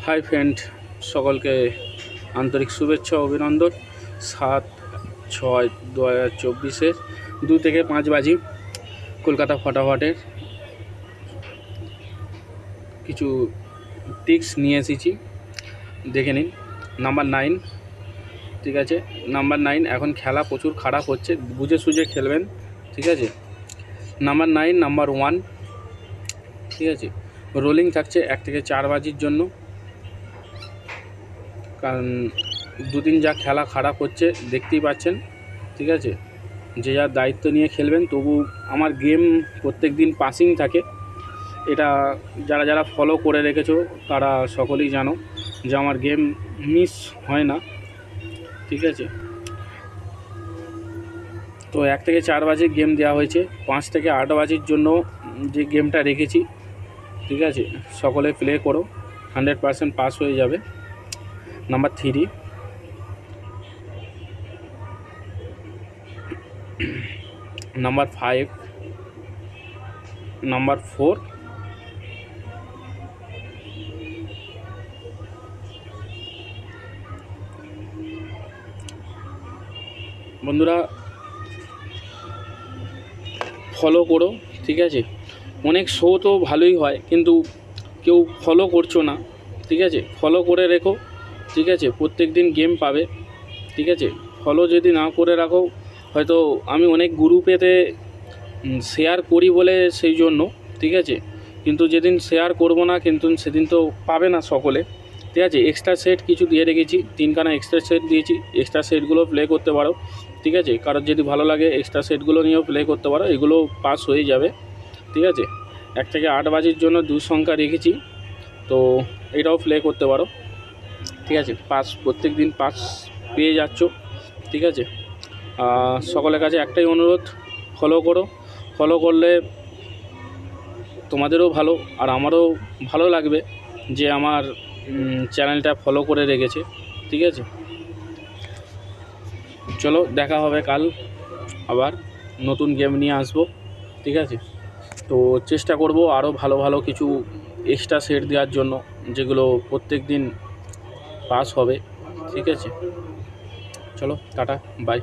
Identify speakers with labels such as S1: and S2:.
S1: Hi friend, সকলকে আন্তরিক শুভেচ্ছা অভিনন্দন। 7/6/2024 2 থেকে 5 বাজি কলকাতা ফটাফটের কিছু টিক্স নিয়ে এসেছি, দেখে নিন। নাম্বার 9, ঠিক আছে। নাম্বার 9 এখন খেলা প্রচুর খারাপ হচ্ছে, বুঝে সুঝে খেলবেন, ঠিক আছে। নাম্বার 9 নাম্বার 1, ঠিক আছে। রোলিং থাকছে 1 থেকে 4 বাজির জন্য, কারণ দুদিন যা খেলা খারাপ হচ্ছে দেখতেই পাচ্ছেন, ঠিক আছে। যে যার দায়িত্ব নিয়ে খেলবেন। তবু আমার গেম প্রত্যেক দিন পাসিং থাকে, এটা যারা যারা ফলো করে রেখেছো তারা সকলেই জানো যে আমার গেম মিস হয় না, ঠিক আছে। তো 1 থেকে 4 বাজে গেম দেওয়া হয়েছে, 5 থেকে 8 বাজির জন্য যে গেমটা রেখেছি, ঠিক আছে। সকলে প্লে করো, 100% পাস হয়ে যাবে। নাম্বার 3, নাম্বার 5, নাম্বার 4, বন্ধুরা ফলো করো, ঠিক আছে। অনেক শো তো ভালোই হয়, কিন্তু কেউ ফলো করছো না, ঠিক আছে। ফলো করে রেখো, ঠিক আছে। প্রত্যেক দিন গেম পাবে, ঠিক আছে। ফলো যদি না করে রাখো, হয়তো আমি অনেক গ্রুপেতে শেয়ার করি বলে সেই জন্য, ঠিক আছে। কিন্তু যেদিন শেয়ার করব না, কিন্তু সেদিন তো পাবে না সকলে, ঠিক আছে। এক্সট্রা সেট কিছু দিয়ে রেখেছি, 3খানা এক্সট্রা সেট দিয়েছি। এক্সট্রা সেটগুলো প্লে করতে পারো, ঠিক আছে। কারোর যদি ভালো লাগে এক্সট্রা সেটগুলো নিয়েও প্লে করতে পারো, এগুলো পাস হয়ে যাবে, ঠিক আছে। 1 থেকে 8 বাজির জন্য 2 সংখ্যা রেখেছি, তো এটাও প্লে করতে পারো, ঠিক আছে। পাস প্রত্যেক দিন পাস পেয়ে যাচ্ছ, ঠিক আছে। সকলের কাছে একটাই অনুরোধ, ফলো করো। ফলো করলে তোমাদেরও ভালো আর আমারও ভালো লাগবে যে আমার চ্যানেলটা ফলো করে রেখেছে, ঠিক আছে। চলো দেখা হবে কাল, আবার নতুন গেম নিয়ে আসবো, ঠিক আছে। তো চেষ্টা করব আরও ভালো ভালো কিছু এক্সট্রা সেট দেওয়ার জন্য, যেগুলো প্রত্যেক দিন পাস হবে, ঠিক আছে। চলো টাটা, বাই।